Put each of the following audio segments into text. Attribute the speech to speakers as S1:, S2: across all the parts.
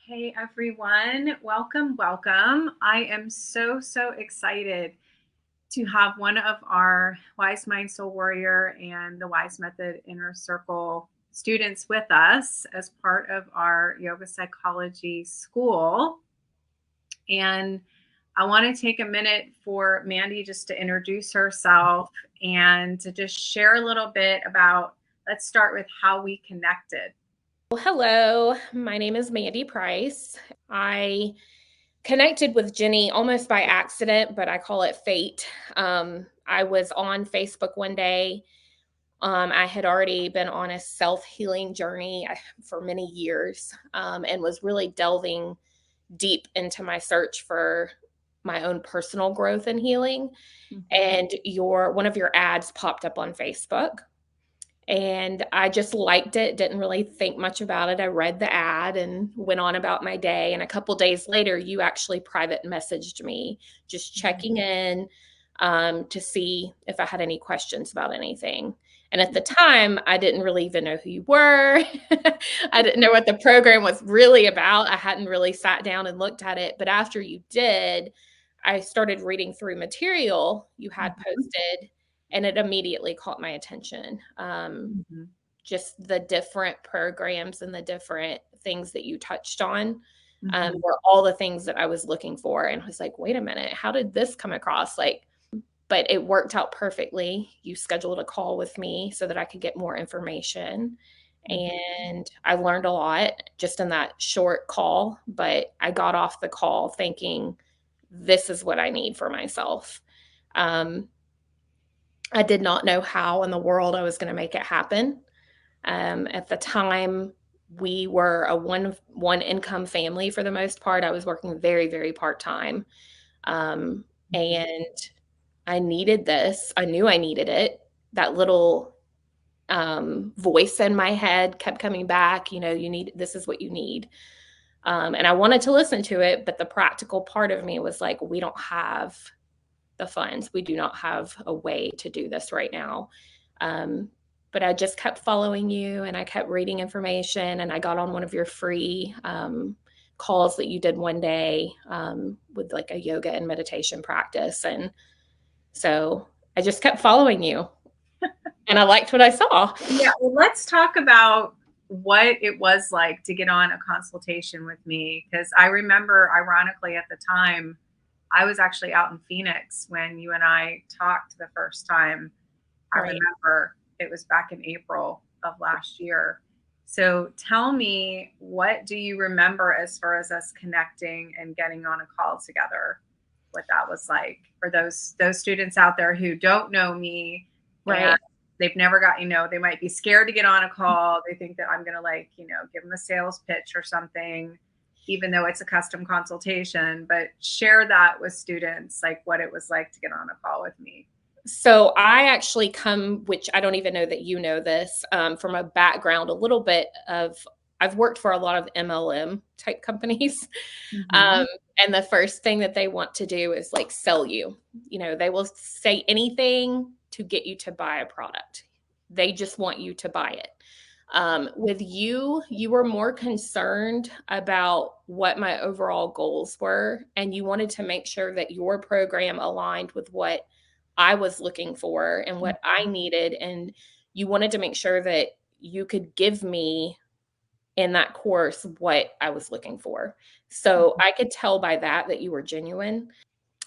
S1: Hey everyone, welcome, welcome. I am so excited to have one of our Wise Mind Soul Warrior and the Wise Method Inner Circle students with us as part of our yoga psychology school. And I want to take a minute for Mandy just to introduce herself and to just share a little bit about, let's start with how we connected.
S2: Well, hello, my name is Mandy Price. I connected with Jennie almost by accident, but I call it fate. I was on Facebook one day. I had already been on a self-healing journey for many years, and was really delving deep into my search for my own personal growth and healing. And one of your ads popped up on Facebook. And I just liked it, didn't really think much about it. I read the ad and went on about my day. And a couple days later, you actually private messaged me, just checking in to see if I had any questions about anything. And at the time, I didn't really even know who you were. I didn't know what the program was really about. I hadn't really sat down and looked at it. But after you did, I started reading through material you had posted, and it immediately caught my attention. Just the different programs and the different things that you touched on were all the things that I was looking for. And I was like, wait a minute, how did this come across? But it worked out perfectly. You scheduled a call with me so that I could get more information. And I learned a lot just in that short call, but I got off the call thinking, this is what I need for myself. I did not know how in the world I was going to make it happen. At the time, we were a one income family for the most part. I was working very part-time. And I needed this. I knew I needed it. That little voice in my head kept coming back, this is what you need. And I wanted to listen to it, but the practical part of me was like, we don't have the funds. We do not have a way to do this right now. But I just kept following you and I kept reading information, and I got on one of your free calls that you did one day with like a yoga and meditation practice. And so I just kept following you and I liked what I saw.
S1: Yeah, well, let's talk about what it was like to get on a consultation with me, because I remember, ironically, at the time, I was actually out in Phoenix when you and I talked the first time. I remember it was back in April of last year. So tell me, what do you remember as far as us connecting and getting on a call together? What that was like for those students out there who don't know me, and they've never got, they might be scared to get on a call. They think that I'm going to give them a sales pitch or something, even though it's a custom consultation. But share that with students, like what it was like to get on a call with me.
S2: So I actually come, which I don't even know that you know this, from a background a little bit of, I've worked for a lot of MLM type companies. And the first thing that they want to do is like sell you. They will say anything to get you to buy a product. They just want you to buy it. With you were more concerned about what my overall goals were, and you wanted to make sure that your program aligned with what I was looking for and what I needed. And you wanted to make sure that you could give me in that course what I was looking for. So I could tell by that you were genuine.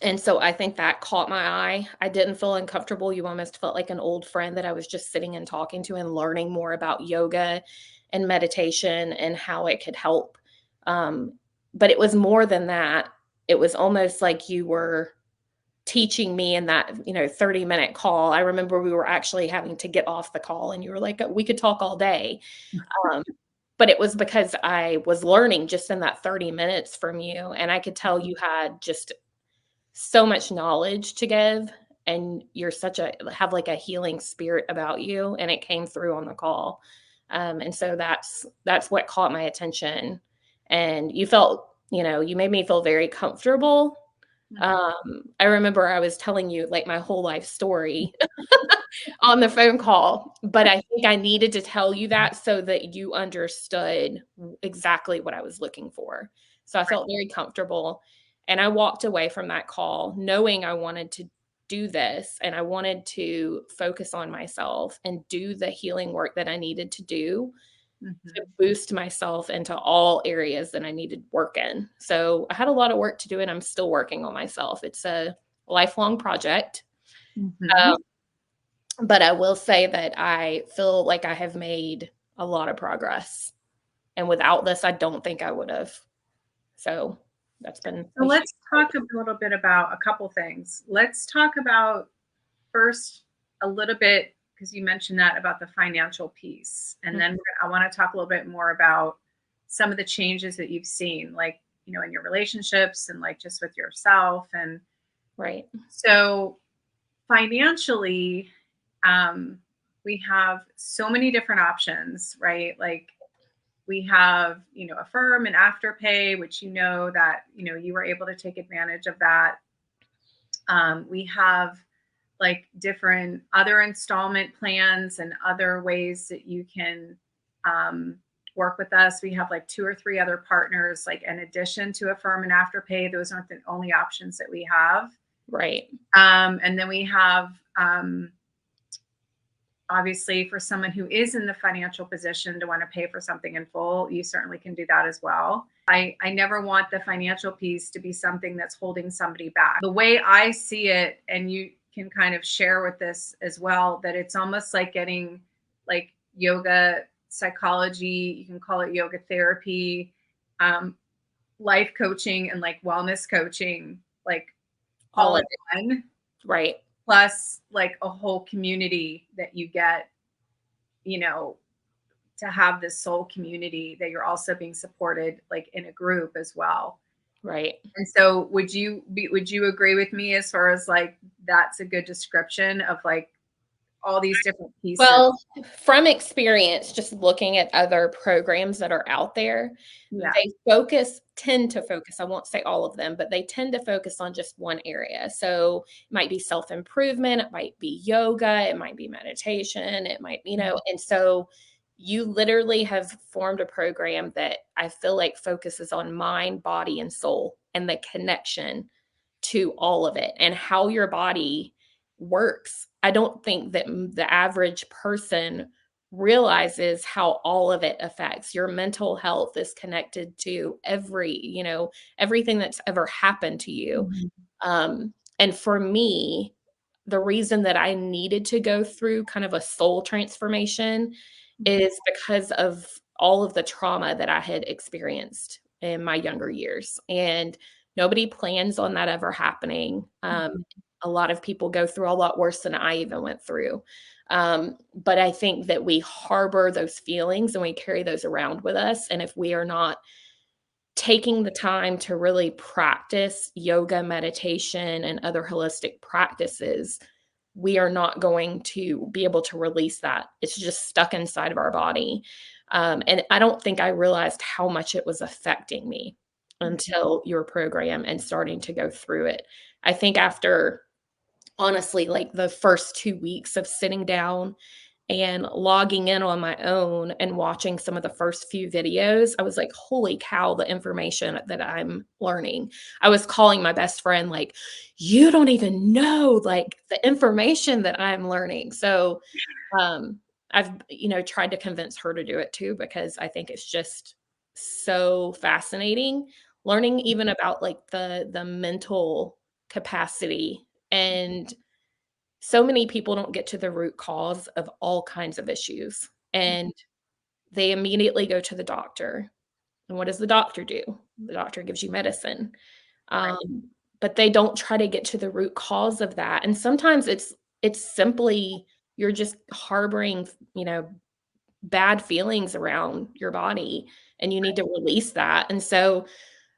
S2: And so I think that caught my eye. I didn't feel uncomfortable. You almost felt like an old friend that I was just sitting and talking to and learning more about yoga and meditation and how it could help. But it was more than that. It was almost like you were teaching me in that 30-minute call. I remember we were actually having to get off the call and you were like, we could talk all day. But it was because I was learning just in that 30 minutes from you, and I could tell you had just so much knowledge to give, and you're have like a healing spirit about you, and it came through on the call. And so that's what caught my attention. And you felt, you made me feel very comfortable
S1: Mhm.
S2: I remember I was telling you like my whole life story on the phone call, but I think I needed to tell you that so that you understood exactly what I was looking for. So I felt very comfortable, and I walked away from that call knowing I wanted to do this and I wanted to focus on myself and do the healing work that I needed to do to
S1: Mhm.
S2: boost myself into all areas that I needed work in. So I had a lot of work to do and I'm still working on myself. It's a lifelong project.
S1: Mhm.
S2: Um, but I will say that I feel like I have made a lot of progress. And without this, I don't think I would have. So that's been
S1: So
S2: a huge
S1: let's
S2: help.
S1: talk a little bit about a couple things. Let's talk about first a little bit because you mentioned that about the financial piece, and then I want to talk a little bit more about some of the changes that you've seen, like in your relationships and like just with yourself. And
S2: Right.
S1: so financially, um, we have so many different options, right? Like we have Affirm and Afterpay, which that you were able to take advantage of that. We have like different other installment plans and other ways that you can um, work with us. We have like two or three other partners, like in addition to Affirm and Afterpay. Those aren't the only options that we have.
S2: Right.
S1: And then we have obviously, for someone who is in the financial position to want to pay for something in full, you certainly can do that as well. I never want the financial piece to be something that's holding somebody back. The way I see it, and you can kind of share with this as well, that it's almost like getting like yoga psychology, you can call it yoga therapy, um, life coaching, and like wellness coaching, like
S2: All
S1: all
S2: of
S1: in
S2: it.
S1: one,
S2: Right.
S1: plus like a whole community that you get you know, to have this soul community that you're also being supported like in a group as well.
S2: Right.
S1: And so would you agree with me as far as like that's a good description of like all these different pieces?
S2: Well, from experience, just looking at other programs that are out there,
S1: Yeah.
S2: they tend to focus, I won't say all of them, but they tend to focus on just one area. So it might be self improvement, it might be yoga, it might be meditation, it might, and so you literally have formed a program that I feel like focuses on mind, body, and soul and the connection to all of it and how your body works. I don't think that the average person realizes how all of it affects your mental health is connected to everything that's ever happened to you.
S1: Mhm.
S2: And for me, the reason that I needed to go through kind of a soul transformation
S1: Mhm.
S2: is because of all of the trauma that I had experienced in my younger years. And nobody plans on that ever happening.
S1: Mhm.
S2: A lot of people go through a lot worse than I even went through. But I think that we harbor those feelings and we carry those around with us. And if we are not taking the time to really practice yoga, meditation, and other holistic practices, we are not going to be able to release that. It's just stuck inside of our body. And I don't think I realized how much it was affecting me
S1: Mhm.
S2: until your program and starting to go through it. I think after honestly, like the first 2 weeks of sitting down and logging in on my own and watching some of the first few videos, I was like, holy cow, the information that I'm learning. I was calling my best friend, like, you don't even know like the information that I'm learning. So I've, tried to convince her to do it too, because I think it's just so fascinating learning even about like the mental capacity. And so many people don't get to the root cause of all kinds of issues, and they immediately go to the doctor. And what does the doctor do? The doctor gives you medicine.
S1: Right.
S2: Um, but they don't try to get to the root cause of that. And sometimes it's simply you're just harboring, bad feelings around your body and you need to release that. And so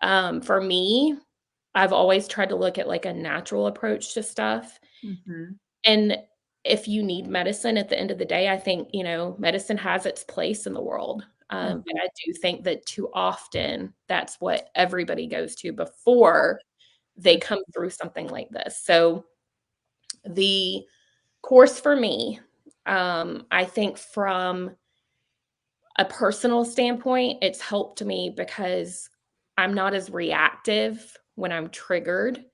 S2: for me, I've always tried to look at like a natural approach to stuff.
S1: Mhm.
S2: And if you need medicine at the end of the day, I think, medicine has its place in the world.
S1: Mhm.
S2: But I do think that too often that's what everybody goes to before they come through something like this. So the course for me, I think from a personal standpoint, it's helped me because I'm not as reactive when I'm triggered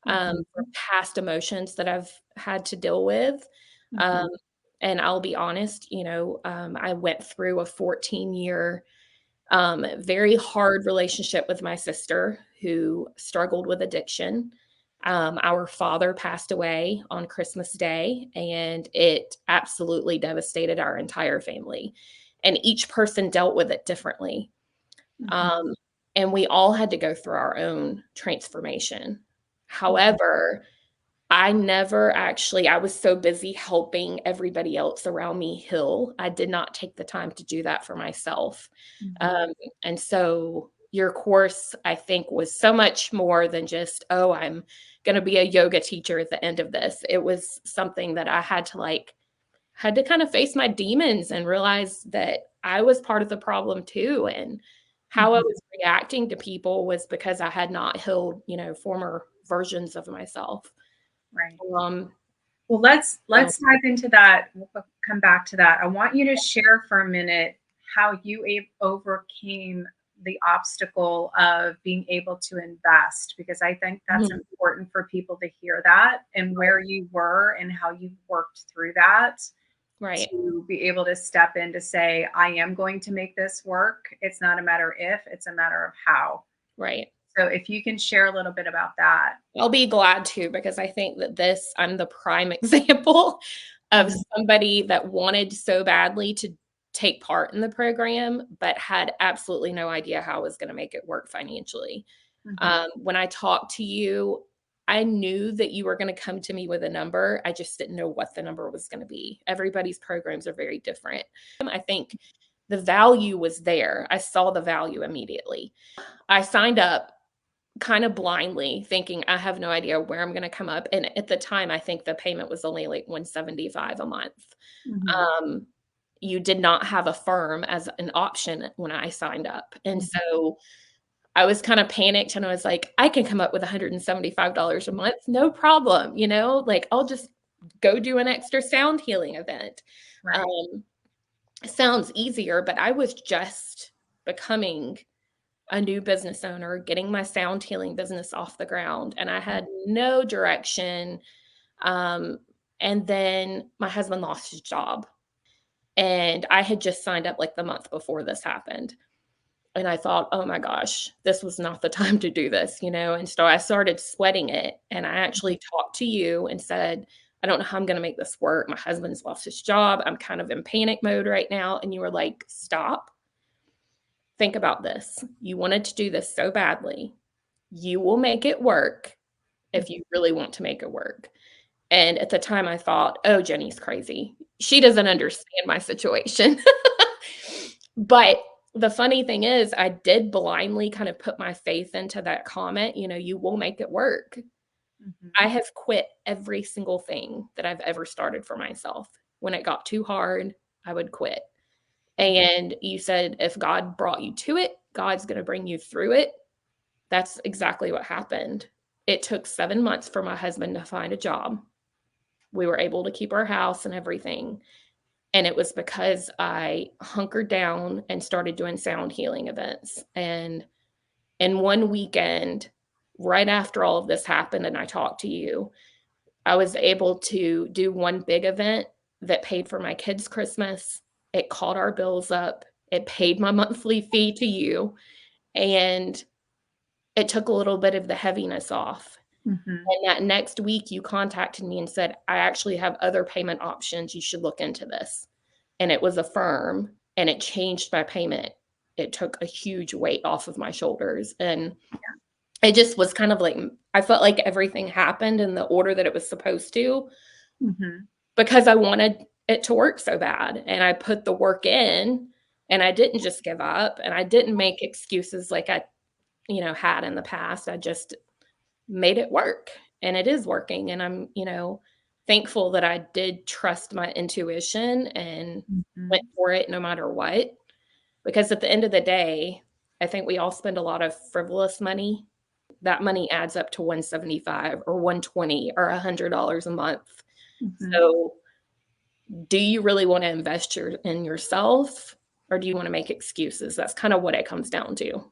S2: from
S1: Mhm.
S2: past emotions that I've had to deal with. Um,
S1: Mhm.
S2: and I'll be honest, I went through a 14-year, very hard relationship with my sister who struggled with addiction. Our father passed away on Christmas Day, and it absolutely devastated our entire family. And each person dealt with it differently.
S1: Mhm.
S2: Um, and we all had to go through our own transformation.
S1: Mhm.
S2: However, I was so busy helping everybody else around me heal. I did not take the time to do that for myself.
S1: Mhm.
S2: Um, and so your course, I think, was so much more than just, oh, I'm going to be a yoga teacher at the end of this. It was something that I had to kind of face my demons and realize that I was part of the problem too. And how I
S1: Mhm.
S2: was reacting to people was because I had not healed, former versions of myself.
S1: Right.
S2: Um,
S1: Well,
S2: so
S1: let's dive into that. We'll come back to that. I want you to share for a minute how you overcame the obstacle of being able to invest, because I think that's
S2: mhm,
S1: important for people to hear that and where you were and how you worked through that
S2: right,
S1: to be able to step in to say, I am going to make this work. It's not a matter if, it's a matter of how.
S2: right.
S1: So if you can share a little bit about that.
S2: I'll be glad to because I think that I'm the prime example of
S1: Mhm.
S2: somebody that wanted so badly to take part in the program, but had absolutely no idea how I was going to make it work financially.
S1: Mhm.
S2: When I talked to you, I knew that you were going to come to me with a number. I just didn't know what the number was going to be. Everybody's programs are very different. I think the value was there. I saw the value immediately. I signed up kind of blindly thinking I have no idea where I'm going to come up. And at the time, I think the payment was only like 175 a month.
S1: Mhm.
S2: Um, you did not have a firm as an option when I signed up. And
S1: Mhm.
S2: so I was kind of panicked and I was like, I can come up with $175 a month, no problem. Like I'll just go do an extra sound healing event.
S1: Right.
S2: Um, sounds easier, but I was just becoming a new business owner, getting my sound healing business off the ground, and I had no direction. Um, and then my husband lost his job, and I had just signed up like the month before this happened. And I thought, oh my gosh, this was not the time to do this. And so I started sweating it. And I actually talked to you and said, I don't know how I'm going to make this work. My husband's lost his job. I'm kind of in panic mode right now. And you were like, stop, think about this. You wanted to do this so badly. You will make it work if you really want to make it work. And at the time, I thought, oh, Jennie's crazy. She doesn't understand my situation. But the funny thing is, I did blindly kind of put my faith into that comment, you will make it work. I
S1: Mhm.
S2: have quit every single thing that I've ever started for myself. When it got too hard, I would quit. And you said, if God brought you to it, God's going to bring you through it. That's exactly what happened. It took 7 months for my husband to find a job. We were able to keep our house and everything. And it was because I hunkered down and started doing sound healing events. And in one weekend, right after all of this happened, and I talked to you, I was able to do one big event that paid for my kids' Christmas. It caught our bills up. It paid my monthly fee to you. And it took a little bit of the heaviness off.
S1: Mhm.
S2: And that next week, you contacted me and said, I actually have other payment options. You should look into this. And it was a firm and it changed my payment. It took a huge weight off of my shoulders. And it just was kind of like, I felt like everything happened in the order that it was supposed to
S1: Mhm.
S2: because I wanted it to work so bad. And I put the work in and I didn't just give up and I didn't make excuses like I, had in the past. I just made it work and it is working. And I'm, thankful that I did trust my intuition and went
S1: Mhm.
S2: for it no matter what. Because at the end of the day, I think we all spend a lot of frivolous money that money adds up to 175 or 120 or $100 a month.
S1: Mhm.
S2: So do you really want to invest in yourself, or do you want to make excuses? That's kind of what it comes down to.